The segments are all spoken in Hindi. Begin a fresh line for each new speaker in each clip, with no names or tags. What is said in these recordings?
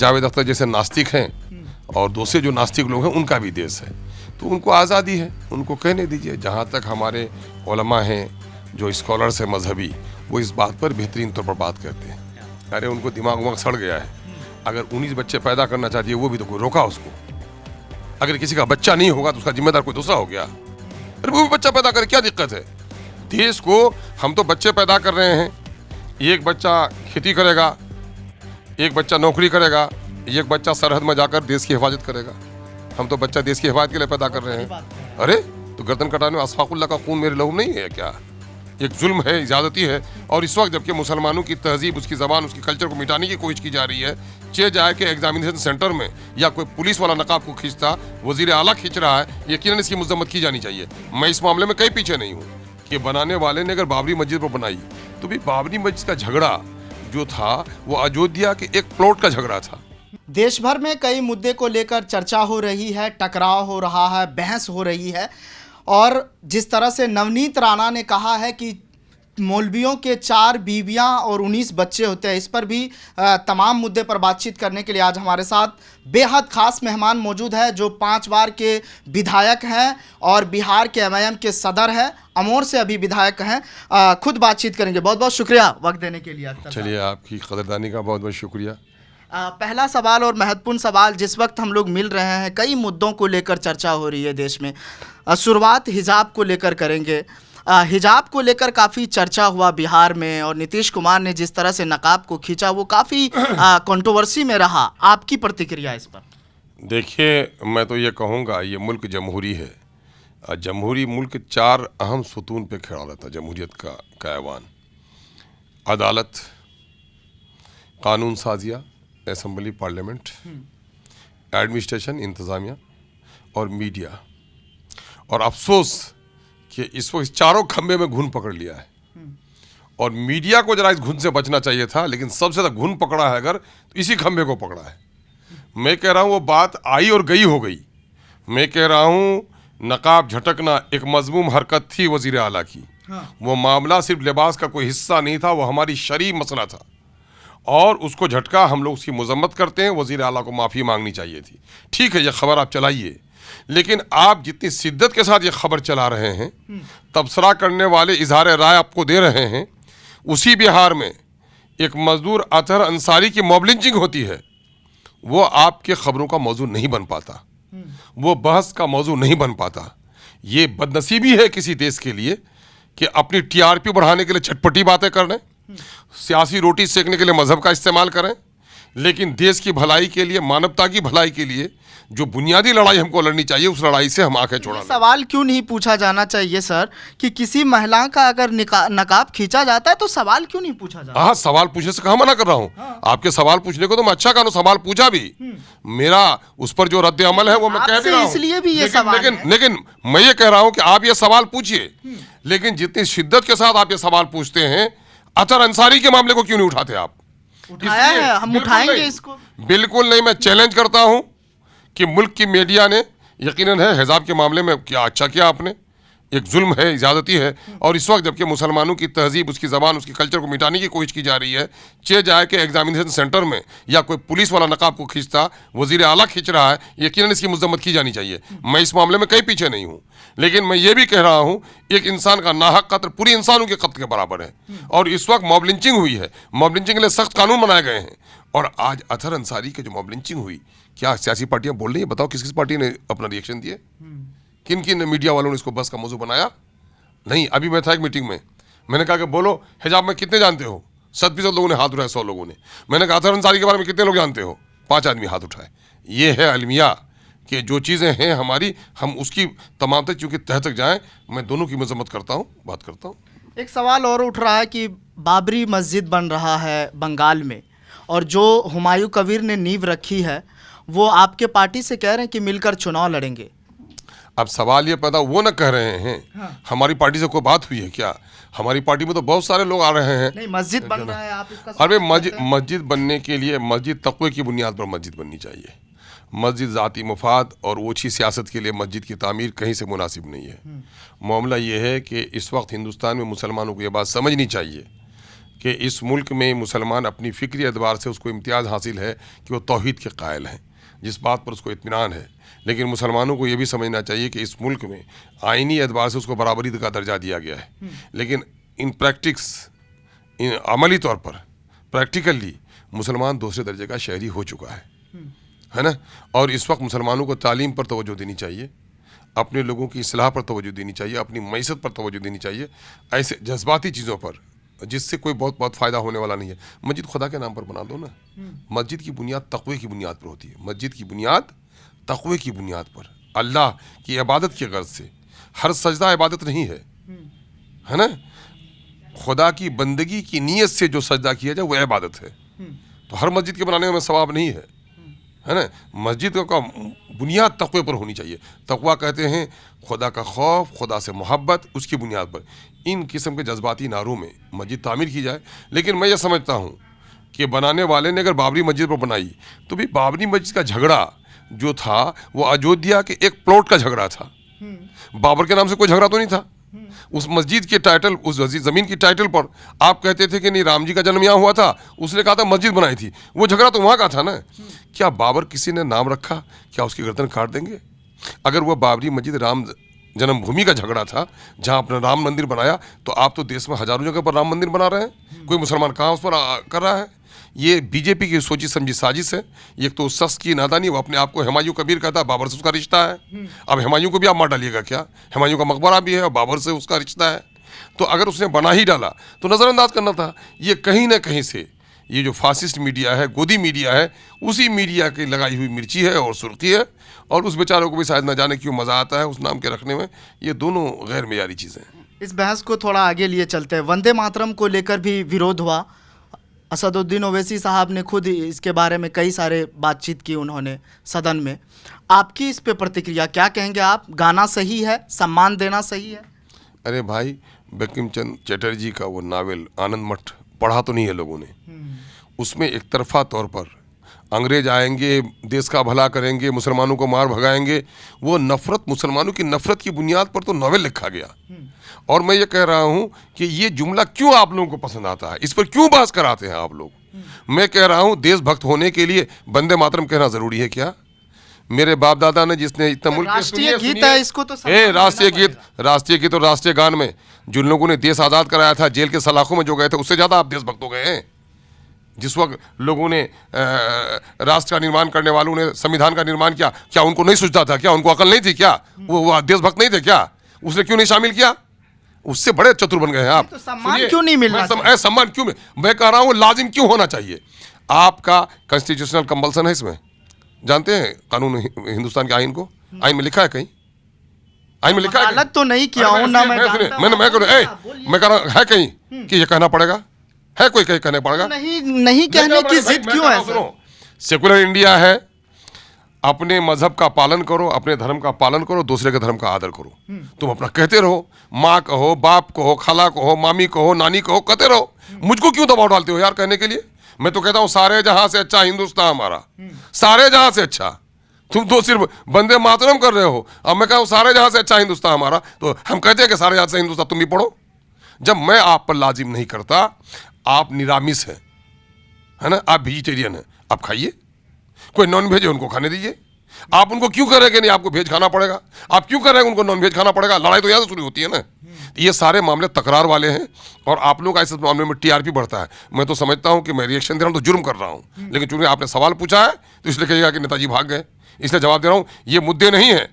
जावेद अख्तर जैसे नास्तिक हैं और दूसरे जो नास्तिक लोग हैं उनका भी देश है, तो उनको आज़ादी है, उनको कहने दीजिए। जहाँ तक हमारे उलमा हैं जो स्कॉलर्स हैं मजहबी, वो इस बात पर बेहतरीन तौर पर बात करते हैं। अरे उनको दिमाग सड़ गया है, अगर 19 बच्चे पैदा करना चाहती है वो भी तो कोई रोका उसको। अगर किसी का बच्चा नहीं होगा तो उसका जिम्मेदार कोई दूसरा हो गया। अरे वो भी बच्चा पैदा करे, क्या दिक्कत है? देश को हम तो बच्चे पैदा कर रहे हैं, एक बच्चा खेती करेगा, एक बच्चा नौकरी करेगा, एक बच्चा सरहद में जाकर देश की हिफाजत करेगा। हम तो बच्चा देश की हिफाजत के लिए पैदा कर रहे हैं। अरे तो गर्दन कटाने में अशफाकुल्लाह का खून मेरे लहू नहीं है क्या? एक जुल्म है, इजाजती है। और इस वक्त जबकि मुसलमानों की तहजीब, उसकी ज़बान, उसकी कल्चर को मिटाने की कोशिश की जा रही है, चे जाए कि एग्जामिनेशन सेंटर में या कोई पुलिस वाला नकाब को खींचता, वजीर आला खींच रहा है, यकीनन इसकी मजम्मत की जानी चाहिए। मैं इस मामले में कहीं पीछे नहीं हूँ कि बनाने वाले ने अगर बाबरी मस्जिद पर बनाई तो भी बाबरी मस्जिद का झगड़ा जो था वो अयोध्या के एक प्लॉट का झगड़ा था।
देश भर में कई मुद्दे को लेकर चर्चा हो रही है, टकराव हो रहा है, बहस हो रही है। और जिस तरह से नवनीत राणा ने कहा है कि मौलवियों के 4 बीवियां और 19 बच्चे होते हैं, इस पर भी तमाम मुद्दे पर बातचीत करने के लिए आज हमारे साथ बेहद खास मेहमान मौजूद है जो 5 बार के विधायक हैं और बिहार के एमआईएम के सदर हैं, अमोर से अभी विधायक हैं। खुद बातचीत करेंगे। बहुत बहुत शुक्रिया वक्त देने के लिए।
चलिए, आपकी कदरदानी का बहुत बहुत शुक्रिया।
पहला सवाल और महत्वपूर्ण सवाल, जिस वक्त हम लोग मिल रहे हैं कई मुद्दों को लेकर चर्चा हो रही है देश में। शुरुआत हिजाब को लेकर करेंगे। हिजाब को लेकर काफ़ी चर्चा हुआ बिहार में और नीतीश कुमार ने जिस तरह से नकाब को खींचा वो काफ़ी कंट्रोवर्सी में रहा। आपकी प्रतिक्रिया इस पर?
देखिए, मैं तो ये कहूँगा ये मुल्क जमहूरी है। जमहूरी मुल्क 4 अहम सुतून पे खड़ा रहता है जमहूरियत का ऐवान: अदालत, कानून साजिया, असम्बली, पार्लियामेंट, एडमिनिस्ट्रेशन, इंतज़ामिया और मीडिया। और अफसोस कि इस वक्त चारों खंबे में घुन पकड़ लिया है और मीडिया को जरा इस घुन से बचना चाहिए था, लेकिन सबसे ज़्यादा घुन पकड़ा है अगर तो इसी खंबे को पकड़ा है। मैं कह रहा हूँ वो बात आई और गई हो गई। मैं कह रहा हूँ नकाब झटकना एक मजमूम हरकत थी वज़ीर आला की। वो मामला सिर्फ लिबास का कोई हिस्सा नहीं था, वो हमारी शरई मसला था और उसको झटका। हम लोग उसकी मजम्मत करते हैं, वज़ीर आला को माफ़ी मांगनी चाहिए थी। ठीक है, ये खबर आप चलाइए, लेकिन आप जितनी शिद्दत के साथ ये खबर चला रहे हैं, तबसरा करने वाले इजहार राय आपको दे रहे हैं, उसी बिहार में एक मजदूर अतहर अंसारी की मॉब लिंचिंग होती है, वो आपके खबरों का मौजू नहीं बन पाता, वो बहस का मौजू नहीं बन पाता। ये बदनसीबी है किसी देश के लिए कि अपनी टीआरपी बढ़ाने के लिए चटपटी बातें कर रहे हैं, सियासी रोटी सेकने के लिए मजहब का इस्तेमाल करें, लेकिन देश की भलाई के लिए, मानवता की भलाई के लिए जो बुनियादी लड़ाई हमको लड़नी चाहिए, उस लड़ाई से हम आंखें छोड़ा।
सवाल क्यों नहीं पूछा जाना चाहिए सर कि किसी महिला का अगर नकाब खींचा जाता है तो सवाल क्यों नहीं पूछा जाता?
हाँ, सवाल पूछने से कहाँ मना कर रहा हूँ। आपके सवाल पूछने को तो मैं अच्छा कहूँ, सवाल पूछा भी, मेरा उस पर जो रद्द अमल है वो मैं कह भी रहा हूँ।
इसलिए भी ये सवाल है।
लेकिन मैं ये कह रहा हूँ कि आप ये सवाल पूछिए, लेकिन जितनी शिद्दत के साथ आप ये सवाल पूछते हैं, अतहर अंसारी के मामले को क्यों नहीं उठाते आप?
उठाया है, हम उठाएंगे इसको।
बिल्कुल नहीं, मैं चैलेंज करता हूं कि मुल्क की मीडिया ने, यकीनन है हिजाब के मामले में क्या अच्छा किया आपने, एक जुल्म है, इजाजती है। और इस वक्त जबकि मुसलमानों की तहजीब, उसकी ज़बान, उसकी कल्चर को मिटाने की कोशिश की जा रही है, चे जाए कि एग्जामिनेशन सेंटर में या कोई पुलिस वाला नकाब को खींचता, वज़ीर आला खींच रहा है, यकीनन इसकी मजम्मत की जानी चाहिए। मैं इस मामले में कहीं पीछे नहीं हूँ, लेकिन मैं ये भी कह रहा हूँ एक इंसान का नाहक कत्ल पूरी इंसानों के कत्ल के बराबर है। और इस वक्त मॉब लिंचिंग हुई है, मॉब लिंचिंग के लिए सख्त कानून बनाए गए हैं। और आज अतहर अंसारी की जो मॉब लिंचिंग हुई, क्या सियासी पार्टियां बोल रही हैं? बताओ किस किस पार्टी ने अपना रिएक्शन दिए? किन किन मीडिया वालों ने इसको बस का मौजू बनाया? नहीं। अभी मैं था एक मीटिंग में, मैंने कहा कि बोलो हिजाब में कितने जानते हो? 7% लोगों ने हाथ उठाए, 100 लोगों ने। मैंने कहा अतहर अंसारी के बारे में कितने लोग जानते हो? 5 आदमी हाथ उठाए। ये है अलमिया कि जो चीज़ें हैं हमारी, हम उसकी तमाम तक चूँकि तह तक जाएँ। मैं दोनों की मजम्मत करता हूँ, बात करता हूँ।
एक सवाल और उठ रहा है कि बाबरी मस्जिद बन रहा है बंगाल में और जो हुमायूं कबीर ने नींव रखी है वो आपके पार्टी से कह रहे हैं कि मिलकर चुनाव लड़ेंगे।
अब सवाल ये पैदा, वो न कह रहे हैं हमारी पार्टी से कोई बात हुई है क्या? हमारी पार्टी में तो बहुत सारे लोग आ रहे हैं।
नहीं, मस्जिद बन रहा है, आप इसका
अरे मस्जिद बनने के लिए मस्जिद तक़वे की बुनियाद पर मस्जिद बननी चाहिए। मस्जिद ज़ाती मफाद और ओछी सियासत के लिए मस्जिद की तामीर कहीं से मुनासिब नहीं है। मामला ये है कि इस वक्त हिंदुस्तान में मुसलमानों को ये बात समझनी चाहिए कि इस मुल्क में मुसलमान अपनी फ़िक्री एतबार से उसको इम्तियाज़ हासिल है कि वो तौहीद के कायल हैं, जिस बात पर उसको इत्मीनान है। लेकिन मुसलमानों को ये भी समझना चाहिए कि इस मुल्क में आइनी एतबार से उसको बराबरी का दर्जा दिया गया है, लेकिन इन प्रैक्टिक्स, इन अमली तौर पर प्रैक्टिकली मुसलमान दूसरे दर्जे का शहरी हो चुका है ना। और इस वक्त मुसलमानों को तालीम पर तवज्जो देनी चाहिए, अपने लोगों की इस्लाह पर तवज्जो देनी चाहिए, अपनी मईशत पर तवज्जो देनी चाहिए, ऐसे जज्बाती चीज़ों पर जिससे कोई बहुत फ़ायदा होने वाला नहीं है। मस्जिद खुदा के नाम पर बना दो ना। मस्जिद की बुनियाद तक़वे की बुनियाद पर होती है। मस्जिद की बुनियाद तक़वे की बुनियाद पर, अल्लाह की इबादत की गर्ज से। हर सजदा इबादत नहीं है ना। खुदा की बंदगी की नीयत से जो सजदा किया जाए वह इबादत है। तो हर मस्जिद के बनाने में सवाब नहीं है ना। मस्जिद का बुनियाद तक़वे पर होनी चाहिए। तक़वा कहते हैं खुदा का खौफ, खुदा से मोहब्बत, उसकी बुनियाद पर इन किस्म के जज्बाती नारों में मस्जिद तामीर की जाए। लेकिन मैं ये समझता हूँ कि बनाने वाले ने अगर बाबरी मस्जिद पर बनाई तो भी बाबरी मस्जिद का झगड़ा जो था वो अयोध्या के एक प्लॉट का झगड़ा था। बाबर के नाम से कोई झगड़ा तो नहीं था। उस मस्जिद के टाइटल, उस ज़मीन की टाइटल पर आप कहते थे कि नहीं राम जी का जन्म यहाँ हुआ था, उसने कहा था मस्जिद बनाई थी, वो झगड़ा तो वहाँ का था ना। क्या बाबर किसी ने नाम रखा, क्या उसकी गर्दन काट देंगे? अगर वह बाबरी मस्जिद राम जन्मभूमि का झगड़ा था जहाँ अपना राम मंदिर बनाया, तो आप तो देश में हज़ारों जगह पर राम मंदिर बना रहे हैं, कोई मुसलमान कहाँ उस पर कर रहा है? ये बीजेपी की सोची समझी साजिश है। एक तो उस शख्स की नादानी, वो अपने आप को हुमायूं कबीर कहता है, बाबर से उसका रिश्ता है। अब हुमायूं को भी आप मार डालिएगा क्या? हुमायूं का मकबरा भी है और बाबर से उसका रिश्ता है। तो अगर उसने बना ही डाला तो नज़रअंदाज करना था। ये कहीं ना कहीं से ये जो फासिस्ट मीडिया है, गोदी मीडिया है, उसी मीडिया की लगाई हुई मिर्ची है और सुर्खी है। और उस बेचारों को भी शायद न जाने क्यों मज़ा आता है उस नाम के रखने में। ये दोनों गैर मेयारी चीज़ें हैं।
इस बहस को थोड़ा आगे लिए चलते हैं। वंदे मातरम को लेकर भी विरोध हुआ। असदुद्दीन ओवैसी साहब ने खुद इसके बारे में कई सारे बातचीत की उन्होंने सदन में। आपकी इस पे प्रतिक्रिया क्या कहेंगे आप? गाना सही है, सम्मान देना सही है?
अरे भाई, बंकिम चंद्र चटर्जी का वो नावल आनंद मठ पढ़ा तो नहीं है लोगों ने। उसमें एक तरफा तौर पर अंग्रेज आएंगे, देश का भला करेंगे, मुसलमानों को मार भगाएंगे, वो नफ़रत, मुसलमानों की नफ़रत की बुनियाद पर तो नावल लिखा गया। और मैं ये कह रहा हूँ कि ये जुमला क्यों आप लोगों को पसंद आता है, इस पर क्यों बहस कराते हैं आप लोग? मैं कह रहा हूँ देशभक्त होने के लिए वंदे मातरम कहना ज़रूरी है क्या? मेरे बाप दादा ने जिसने इतना मुल्क
राष्ट्रीय गीत है, इसको तो
राष्ट्रीय गीत और राष्ट्रीय गान में जिन लोगों ने देश आज़ाद कराया था, जेल के सलाखों में जो गए थे, उससे ज़्यादा आप देशभक्त हो गए हैं। जिस वक्त लोगों ने राष्ट्र का निर्माण करने वालों ने संविधान का निर्माण किया, क्या उनको नहीं सोचता था? क्या उनको अकल नहीं थी? क्या वो देशभक्त नहीं थे? क्या उसने क्यों नहीं शामिल किया? उससे बड़े चतुर बन गए हैं आप।
तो सम्मान क्यों नहीं मिल रहा?
सम्मान क्यों? मैं कह रहा हूँ लाजिम क्यों होना चाहिए? आपका कॉन्स्टिट्यूशनल कंपल्सन है इसमें। जानते हैं कानून, हिंदुस्तान के आइन को, आइन में लिखा है कहीं? आइन में लिखा है?
गलत तो नहीं किया हूं ना मैं
कह रहा हूं है कहीं कि ये कहना पड़ेगा? है कोई कहीं कहने पड़ेगा?
नहीं कहने की जिद क्यों है?
सुनो, सेकुलर इंडिया है, अपने मजहब का पालन करो, अपने धर्म का पालन करो, दूसरे के धर्म का आदर करो। तुम अपना कहते रहो, माँ कहो, बाप कहो, खाला कहो, मामी कहो, नानी कहो, कहते रहो। मुझको क्यों दबाव डालते हो यार कहने के लिए? मैं तो कहता हूँ सारे जहां से अच्छा हिंदुस्तान हमारा, सारे जहां से अच्छा। तुम तो सिर्फ वंदे मातरम कर रहे हो। अब मैं कहूँ सारे जहां से अच्छा हिंदुस्तान हमारा, तो हम कहते हैं कि सारे जहां से हिंदुस्तान तुम भी पढ़ो। जब मैं आप पर लाजिम नहीं करता, आप निरामिस है ना, आप वेजिटेरियन है, आप खाइए। कोई नॉन वेज है उनको खाने दीजिए। आप उनको क्यों कह रहे हैं कि नहीं आपको वेज खाना पड़ेगा? आप क्यों कह रहे हैं उनको नॉन वेज खाना पड़ेगा? लड़ाई तो यहाँ से शुरू होती है ना। ये सारे मामले तकरार वाले हैं और आप लोग ऐसे मामले में टीआरपी बढ़ता है। मैं तो समझता हूँ कि मैं रिएक्शन दे रहा हूँ तो जुर्म कर रहा हूँ, लेकिन चूंकि आपने सवाल पूछा है तो इसलिए कहिएगा कि नेताजी भाग गए, इसलिए जवाब दे रहा हूँ। ये मुद्दे नहीं हैं,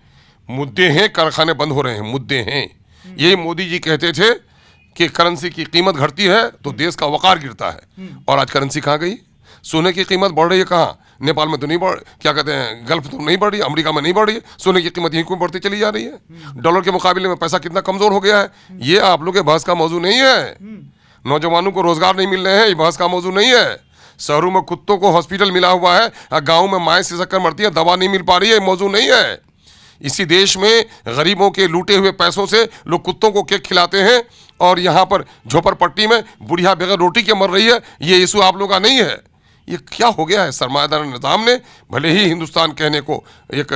मुद्दे हैं कारखाने बंद हो रहे हैं, मुद्दे हैं। यही मोदी जी कहते थे कि करेंसी की कीमत घटती है तो देश का वकार गिरता है। और आज करेंसी कहाँ गई? सोने की कीमत बढ़ रही है कहाँ? नेपाल में तो नहीं बढ़, क्या कहते हैं, गल्फ तो नहीं बढ़ रही, अमेरिका में नहीं बढ़ रही है। सोने की कीमत यहीं क्यों बढ़ती चली जा रही है? डॉलर के मुकाबले में पैसा कितना कमजोर हो गया है। ये आप लोग के बहस का मौजू नहीं है। नौजवानों को रोजगार नहीं मिल रहे हैं, ये बहस का मौजू नहीं है। शहरों में कुत्तों को हॉस्पिटल मिला हुआ है, गाँव में माएँ से चक्कर मरती है, दवा नहीं मिल पा रही है, मौजू नहीं है। इसी देश में गरीबों के लूटे हुए पैसों से लोग कुत्तों को केक खिलाते हैं और यहाँ पर झोपड़पट्टी में बुढ़िया बगैर रोटी के मर रही है। ये इशू आप लोग का नहीं है। ये क्या हो गया है? सरमायादार निज़ाम ने, भले ही हिंदुस्तान कहने को एक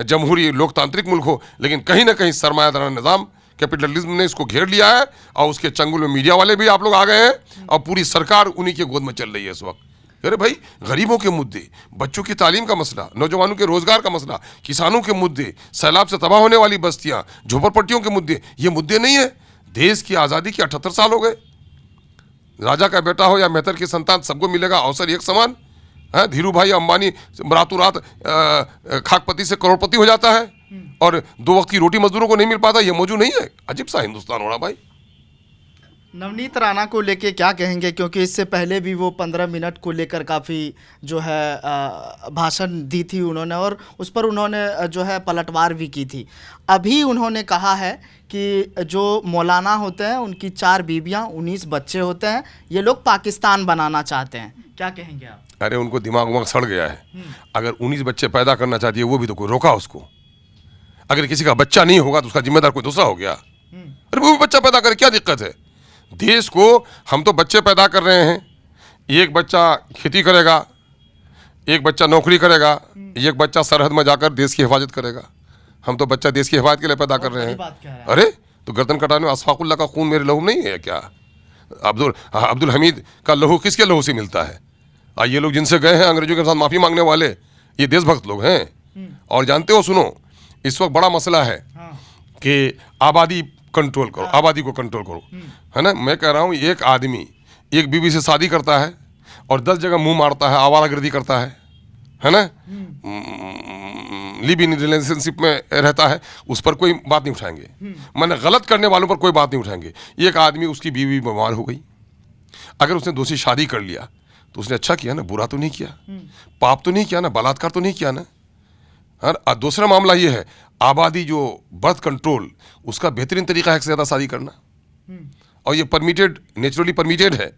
जमहूरी लोकतांत्रिक मुल्क हो, लेकिन कहीं ना कहीं सरमायादार निज़ाम कैपिटलिज्म ने इसको घेर लिया है और उसके चंगुल में मीडिया वाले भी आप लोग आ गए हैं और पूरी सरकार उन्हीं के गोद में चल रही है इस वक्त। अरे भाई, गरीबों के मुद्दे, बच्चों की तालीम का मसला, नौजवानों के रोजगार का मसला, किसानों के मुद्दे, सैलाब से तबाह होने वाली बस्तियां, झोपड़पट्टियों के मुद्दे, ये मुद्दे नहीं है। देश की आज़ादी के 78 साल हो गए। राजा का बेटा हो या मेहतर की संतान, सबको मिलेगा अवसर एक समान है। धीरू भाई अंबानी रातों रात खाकपति से करोड़पति हो जाता है और 2 वक्त की रोटी मजदूरों को नहीं मिल पाता। ये मौजूद नहीं है। अजीब सा हिंदुस्तान हो रहा भाई।
नवनीत राणा को लेके क्या कहेंगे, क्योंकि इससे पहले भी वो 15 मिनट को लेकर काफ़ी जो है भाषण दी थी उन्होंने, और उस पर उन्होंने जो है पलटवार भी की थी। अभी उन्होंने कहा है कि जो मौलाना होते हैं उनकी 4 बीवियां, 19 बच्चे होते हैं, ये लोग पाकिस्तान बनाना चाहते हैं। क्या कहेंगे आप?
अरे उनको दिमाग उमाग सड़ गया है। अगर 19 बच्चे पैदा करना चाहती है वो भी तो कोई रोका उसको। अगर किसी का बच्चा नहीं होगा तो उसका जिम्मेदार कोई दूसरा हो गया। अरे वो भी बच्चा पैदा करे, क्या दिक्कत है? देश को हम तो बच्चे पैदा कर रहे हैं। एक बच्चा खेती करेगा, एक बच्चा नौकरी करेगा, एक बच्चा सरहद में जाकर देश की हिफाजत करेगा। हम तो बच्चा देश की हिफाजत के लिए पैदा कर रहे हैं। अरे तो गर्दन कटाने में अशफाकुल्लाह का खून मेरे लहू में नहीं है क्या? अब्दुल हमीद का लहू किसके लहू से मिलता है? ये लोग जिनसे गए हैं अंग्रेजों के साथ माफ़ी मांगने वाले, ये देशभक्त लोग हैं। और जानते हो, सुनो, इस वक्त बड़ा मसला है कि आबादी कंट्रोल करो, आबादी को कंट्रोल करो, है ना। मैं कह रहा हूँ, एक आदमी एक बीवी से शादी करता है और 10 जगह मुंह मारता है, आवारागर्दी करता है ना, लिव इन रिलेशनशिप में रहता है, उस पर कोई बात नहीं उठाएंगे। मैंने गलत करने वालों पर कोई बात नहीं उठाएंगे। एक आदमी, उसकी बीवी बीमार हो गई, अगर उसने दूसरी शादी कर लिया तो उसने अच्छा किया ना, बुरा तो नहीं किया, पाप तो नहीं किया ना, बलात्कार तो नहीं किया ना। और दूसरा मामला ये है, आबादी जो बर्थ कंट्रोल, उसका बेहतरीन तरीका है एक से ज़्यादा शादी करना, और ये परमिटेड, नेचुरली परमिटेड है।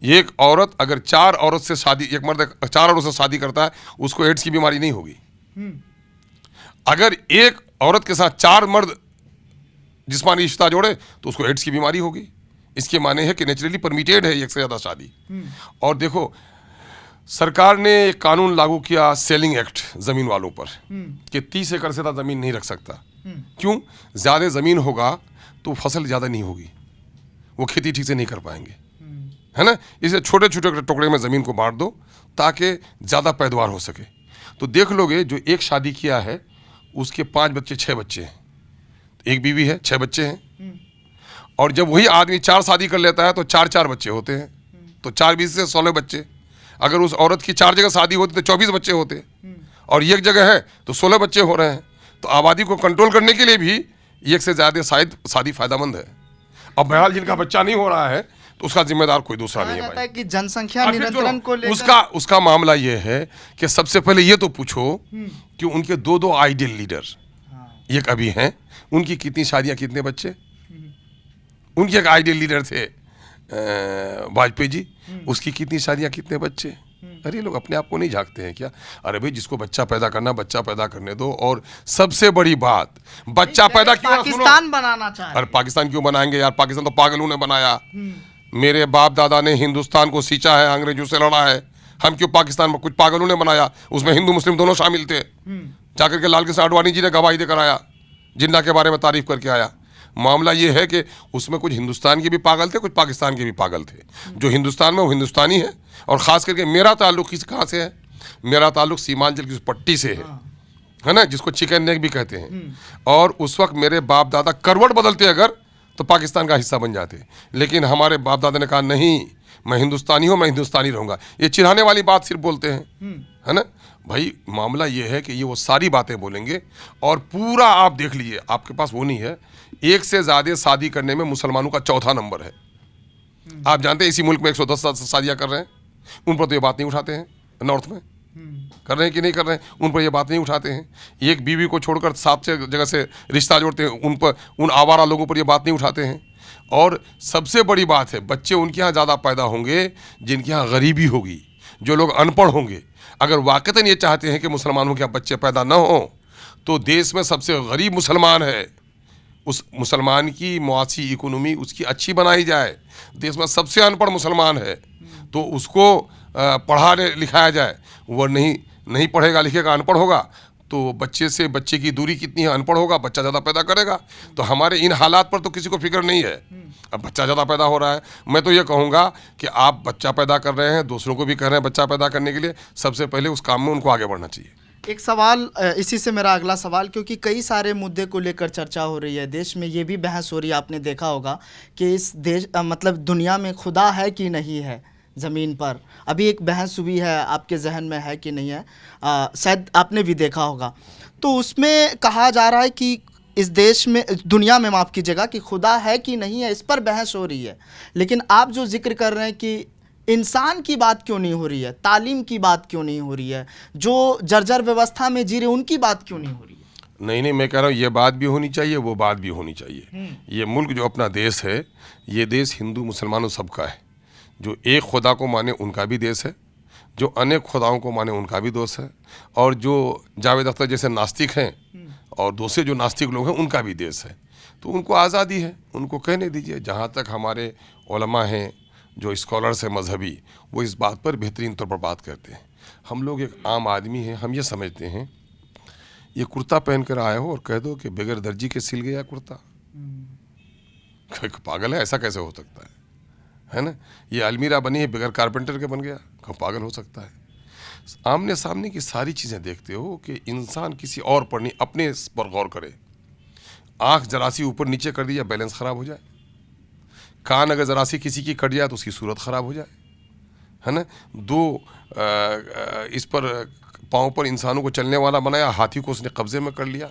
एक औरत अगर 4 औरत से शादी, एक मर्द 4 औरत से शादी करता है, उसको एड्स की बीमारी नहीं होगी। अगर एक औरत के साथ 4 मर्द जिस्मानी रिश्ता जोड़े तो उसको एड्स की बीमारी होगी। इसके माने है कि नेचुरली परमिटेड है एक से ज़्यादा शादी। और देखो, सरकार ने एक कानून लागू किया, सेलिंग एक्ट, ज़मीन वालों पर, कि 30 एकड़ से ज़्यादा ज़मीन नहीं रख सकता। क्यों? ज़्यादा ज़मीन होगा तो फसल ज़्यादा नहीं होगी, वो खेती ठीक से नहीं कर पाएंगे, है ना। इसे छोटे छोटे टुकड़े में ज़मीन को बांट दो ताकि ज़्यादा पैदावार हो सके। तो देख लोगे, जो एक शादी किया है उसके 5 बच्चे 6 बच्चे हैं, एक बीवी है, 6 बच्चे हैं। और जब वही आदमी 4 शादी कर लेता है तो 4 बच्चे होते हैं, तो 4 20 से 16 बच्चे। अगर उस औरत की 4 जगह शादी होती तो 24 बच्चे होते, और एक जगह है तो 16 बच्चे हो रहे हैं। तो आबादी को कंट्रोल करने के लिए भी एक से ज़्यादा शादी फायदेमंद है। अब बहरहाल जिनका बच्चा नहीं हो रहा है तो उसका जिम्मेदार कोई दूसरा नहीं है भाई।
कि जनसंख्या नियंत्रण को
लेकर उसका मामला ये है कि सबसे पहले ये तो पूछो कि उनके 2 आइडियल लीडर, एक अभी हैं, उनकी कितनी शादियां, कितने बच्चे? उनके एक आइडियल लीडर थे वाजपेयी जी, उसकी कितनी शादियां, कितने बच्चे? अरे लोग अपने आप को नहीं झांकते हैं क्या? अरे भाई, जिसको बच्चा पैदा करना, बच्चा पैदा करने दो। और सबसे बड़ी बात, बच्चा पैदा क्यों,
पाकिस्तान बनाना चाहे।
अरे पाकिस्तान क्यों बनाएंगे यार? पाकिस्तान तो पागलों ने बनाया। मेरे बाप दादा ने हिंदुस्तान को सींचा है, अंग्रेजों से लड़ा है। हम क्यों पाकिस्तान में? कुछ पागलों ने बनाया, उसमें हिंदू मुस्लिम दोनों शामिल थे। जाकर के लाल कृष्ण आडवाणी जी ने गवाही देकर आया, जिन्ना के बारे में तारीफ करके आया। मामला ये है कि उसमें कुछ हिंदुस्तान के भी पागल थे, कुछ पाकिस्तान के भी पागल थे। जो हिंदुस्तान में वो हिंदुस्तानी है, और ख़ास करके मेरा ताल्लुक़ कहाँ से है? मेरा ताल्लुक़ सीमांचल की उस पट्टी से है ना, जिसको चिकन नेक भी कहते हैं। और उस वक्त मेरे बाप दादा करवट बदलते अगर तो पाकिस्तान का हिस्सा बन जाते, लेकिन हमारे बाप दादा ने कहा नहीं, मैं हिंदुस्तानी हूँ, मैं हिंदुस्तानी रहूँगा। ये चिढ़ाने वाली बात सिर्फ बोलते हैं, है ना भाई। मामला ये है कि ये वो सारी बातें बोलेंगे, और पूरा आप देख लीजिए, आपके पास वो नहीं है, एक से ज़्यादा शादी करने में मुसलमानों का 4था नंबर है। आप जानते हैं इसी मुल्क में 110 शादियाँ कर रहे हैं, उन पर तो ये बात नहीं उठाते हैं। नॉर्थ में कर रहे हैं कि नहीं कर रहे हैं, उन पर ये बात नहीं उठाते हैं। एक बीवी को छोड़कर 7 जगह से रिश्ता जोड़ते हैं, उन पर, उन आवारा लोगों पर ये बात नहीं उठाते हैं। और सबसे बड़ी बात है, बच्चे उनके यहाँ ज़्यादा पैदा होंगे जिनके यहाँ गरीबी होगी, जो लोग अनपढ़ होंगे। अगर वाकईतन ये चाहते हैं कि मुसलमानों के यहाँ बच्चे पैदा न हों, तो देश में सबसे गरीब मुसलमान है, उस मुसलमान की मुआशी इकोनॉमी उसकी अच्छी बनाई जाए। देश में सबसे अनपढ़ मुसलमान है, तो उसको पढ़ाने लिखाया जाए। वह नहीं पढ़ेगा लिखेगा, अनपढ़ होगा, तो बच्चे से बच्चे की दूरी कितनी है, अनपढ़ होगा बच्चा ज़्यादा पैदा करेगा। तो हमारे इन हालात पर तो किसी को फिक्र नहीं है। अब बच्चा ज़्यादा पैदा हो रहा है, मैं तो ये कहूँगा कि आप बच्चा पैदा कर रहे हैं, दूसरों को भी कह रहे हैं बच्चा पैदा करने के लिए, सबसे पहले उस काम में उनको आगे बढ़ना चाहिए।
एक सवाल, इसी से मेरा अगला सवाल, क्योंकि कई सारे मुद्दे को लेकर चर्चा हो रही है देश में, ये भी बहस हो रही है, आपने देखा होगा कि इस देश मतलब दुनिया में खुदा है कि नहीं है ज़मीन पर। अभी एक बहस हुई है, आपके जहन में है कि नहीं है, शायद आपने भी देखा होगा। तो उसमें कहा जा रहा है कि इस देश में, दुनिया में माफ़ कीजिएगा, कि खुदा है कि नहीं है, इस पर बहस हो रही है। लेकिन आप जो जिक्र कर रहे हैं कि इंसान की बात क्यों नहीं हो रही है, तालीम की बात क्यों नहीं हो रही है, जो जर्जर व्यवस्था में जी रहे उनकी बात क्यों नहीं हो रही है?
नहीं नहीं, मैं कह रहा हूँ ये बात भी होनी चाहिए, वो बात भी होनी चाहिए। ये मुल्क जो अपना देश है, ये देश हिंदू मुसलमानों सबका है। जो एक खुदा को माने उनका भी देश है, जो अनेक खुदाओं को माने उनका भी दोष है, और जो जावेद अख्तर जैसे नास्तिक हैं और दूसरे जो नास्तिक लोग हैं उनका भी देश है। तो उनको आज़ादी है, उनको कहने दीजिए। जहाँ तक हमारे उलमा हैं, जो स्कॉलर्स हैं मजहबी, वो इस बात पर बेहतरीन तौर पर बात करते हैं। हम लोग एक आम आदमी हैं, हम ये समझते हैं ये कुर्ता पहन कर आए हो और कह दो कि बगैर दर्जी के सिल गया कुर्ता, पागल है, ऐसा कैसे हो सकता है ना? ये अलमीरा बनी है बगैर कारपेंटर के बन गया, पागल हो सकता है? आमने सामने की सारी चीज़ें देखते हो कि इंसान किसी और पर नहीं, अपने पर गौर करे। आँख जरा सी ऊपर नीचे कर दिया बैलेंस ख़राब हो जाए, कान अगर ज़रा सी किसी की कट जाए तो उसकी सूरत ख़राब हो जाए, है ना? इस पर पाँव पर इंसानों को चलने वाला बनाया, हाथी को उसने कब्ज़े में कर लिया।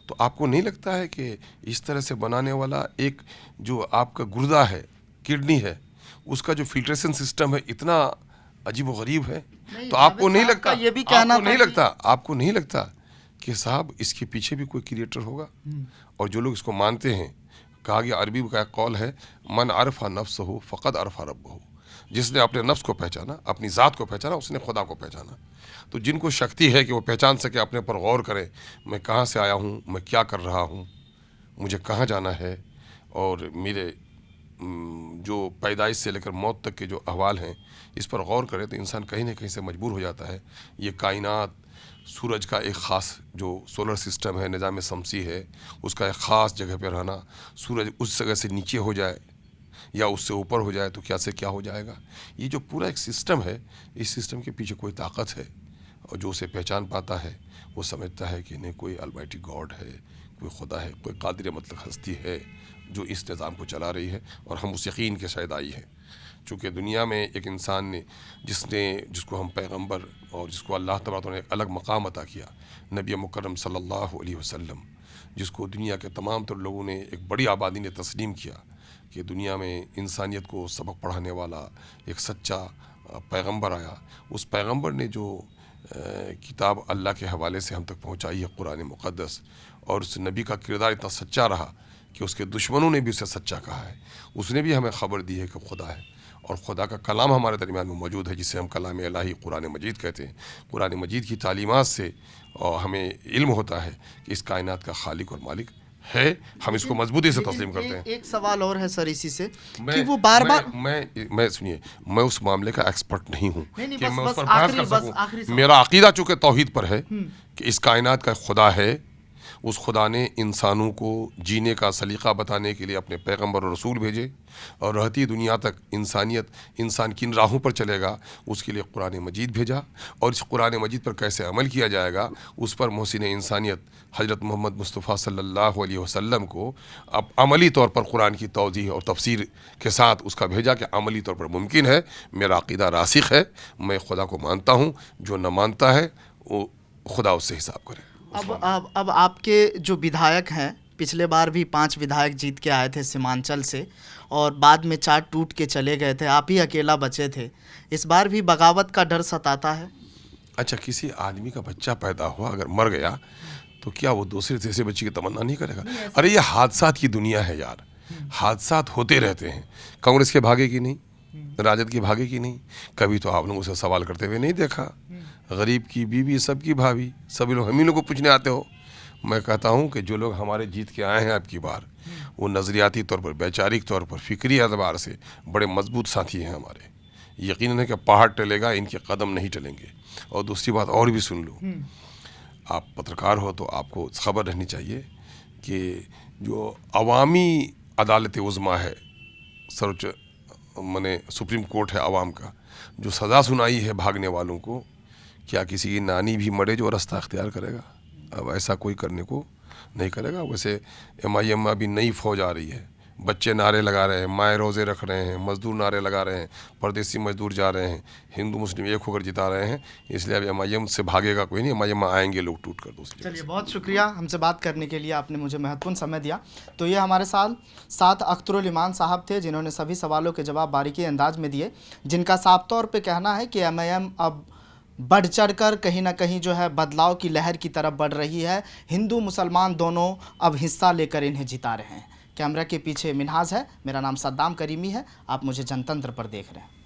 तो आपको नहीं लगता है कि इस तरह से बनाने वाला एक जो आपका गुर्दा है, किडनी है, उसका जो फिल्ट्रेशन सिस्टम है इतना अजीब व गरीब है? तो आपको नहीं लगता,
ये भी कहना
आपको नहीं लगता कि साहब इसके पीछे भी कोई क्रिएटर होगा? और जो लोग इसको मानते हैं, कहा गया, अरबी का एक कौल है, मन अरफा नफ्सहु फ़क़द अरफा रब्बहु। जिसने अपने नफ्स को पहचाना, अपनी ज़ात को पहचाना, उसने खुदा को पहचाना। तो जिनको शक्ति है कि वो पहचान सके, अपने पर गौर करें, मैं कहाँ से आया हूँ, मैं क्या कर रहा हूँ, मुझे कहाँ जाना है, और मेरे जो पैदाइश से लेकर मौत तक के जो अहवाल हैं, इस पर गौर करें, तो इंसान कहीं ना कहीं से मजबूर हो जाता है। ये कायनात, सूरज का एक ख़ास जो सोलर सिस्टम है, निज़ाम शमसी है, उसका एक ख़ास जगह पर रहना, सूरज उस जगह से नीचे हो जाए या उससे ऊपर हो जाए तो क्या से क्या हो जाएगा। ये जो पूरा एक सिस्टम है, इस सिस्टम के पीछे कोई ताकत है, और जो उसे पहचान पाता है वो समझता है कि नहीं, कोई अलमाइटी गॉड है, कोई खुदा है, कोई कादिर मतलब हस्ती है जो इस निज़ाम को चला रही है। और हम उस यकीन के शायद आई हैं, चूँकि दुनिया में एक इंसान ने जिसको हम पैगंबर और जिसको अल्लाह तबारक ने एक अलग मकाम अता किया, नबी मुकर्रम सल्लल्लाहु अलैहि वसल्लम, जिसको दुनिया के तमाम तर लोगों ने, एक बड़ी आबादी ने तस्लीम किया कि दुनिया में इंसानियत को सबक पढ़ाने वाला एक सच्चा पैगंबर आया। उस पैगंबर ने जो किताब अल्लाह के हवाले से हम तक पहुँचाई है, कुरान मुक़द्दस, और उस नबी का किरदार इतना सच्चा रहा कि उसके दुश्मनों ने भी उसे सच्चा कहा है। उसने भी हमें ख़बर दी है कि खुदा है, और खुदा का कलाम हमारे दरमियान में मौजूद है, जिसे हम कलाम इलाही कुरान मजीद कहते हैं। कुरान मजीद की तालीमात से और हमें इल्म होता है कि इस कायनात का खालिक और मालिक है। हम इसको मजबूती से तस्लीम करते हैं।
एक सवाल और है सर इसी से, कि वो बार बार,
मैं सुनिए, मैं उस मामले का एक्सपर्ट नहीं हूँ कि मैं उस पर
बस
बहस कर सकूँ। मेरा अकीदा चूँकि तौहीद पर है कि इस कायनात का खुदा है, उस खुदा ने इंसानों को जीने का सलीक़ा बताने के लिए अपने पैगंबर और रसूल भेजे, और रहती दुनिया तक इंसान किन राहों पर चलेगा उसके लिए कुरान मजीद भेजा, और इस कुरान मजीद पर कैसे अमल किया जाएगा उस पर मोहसिन इंसानियत हज़रत मोहम्मद मुस्तफ़ा सल्लल्लाहु अलैहि वसल्लम को अब अमली तौर पर कुरान की तौज़ीह और तफसीर के साथ उसका भेजा कि अमली तौर पर मुमकिन है। मेरा अक़ीदा रासिख़ है, मैं खुदा को मानता हूँ, जो न मानता है वो खुदा उससे हिसाब करे।
अब आपके जो विधायक हैं, पिछले बार भी 5 विधायक जीत के आए थे सीमांचल से, और बाद में 4 टूट के चले गए थे, आप ही अकेला बचे थे। इस बार भी बगावत का डर सताता है?
अच्छा, किसी आदमी का बच्चा पैदा हुआ अगर मर गया तो क्या वो दूसरे तीसरे बच्चे की तमन्ना नहीं करेगा? अरे ये हादसात की दुनिया है यार, हादसात होते रहते हैं। कांग्रेस के भागे की नहीं, राजद की भागे की नहीं, कभी तो आप लोगों से सवाल करते हुए नहीं देखा। गरीब की बीवी, सबकी भाभी, सभी लोग हम ही लोग को पूछने आते हो। मैं कहता हूँ कि जो लोग हमारे जीत के आए हैं अब की बार, वो नज़रियाती तौर पर, वैचारिक तौर पर, फ़िक्री एतबार से बड़े मजबूत साथी हैं हमारे। यकीनन है कि पहाड़ टलेगा, इनके कदम नहीं टलेंगे। और दूसरी बात और भी सुन लो, आप पत्रकार हो तो आपको खबर रहनी चाहिए कि जो अवामी अदालत उज़्मा है, सर्वोच्च माने सुप्रीम कोर्ट है आवाम का, जो सज़ा सुनाई है भागने वालों को, क्या किसी की नानी भी मरे जो रास्ता अख्तियार करेगा? अब ऐसा कोई करने को नहीं करेगा। वैसे MIM में अभी नई फौज आ रही है, बच्चे नारे लगा रहे हैं, माए रोज़े रख रहे हैं, मजदूर नारे लगा रहे हैं, परदेसी मजदूर जा रहे हैं, हिंदू मुस्लिम एक होकर जिता रहे हैं। इसलिए अब MIM से भागेगा कोई नहीं, MIM में आएंगे लोग टूट कर दूसरी।
चलिए, बहुत शुक्रिया हमसे बात करने के लिए, आपने मुझे महत्वपूर्ण समय दिया। तो ये हमारे साथ अख्तरुल ईमान साहब थे, जिन्होंने सभी सवालों के जवाब बारीकी अंदाज में दिए, जिनका साफ तौर पे कहना है कि MIM अब बढ़ चढ़कर कहीं ना कहीं जो है बदलाव की लहर की तरफ बढ़ रही है। हिंदू मुसलमान दोनों अब हिस्सा लेकर इन्हें जिता रहे हैं। कैमरा के पीछे मिन्हाज है, मेरा नाम सद्दाम करीमी है, आप मुझे जनतंत्र पर देख रहे हैं।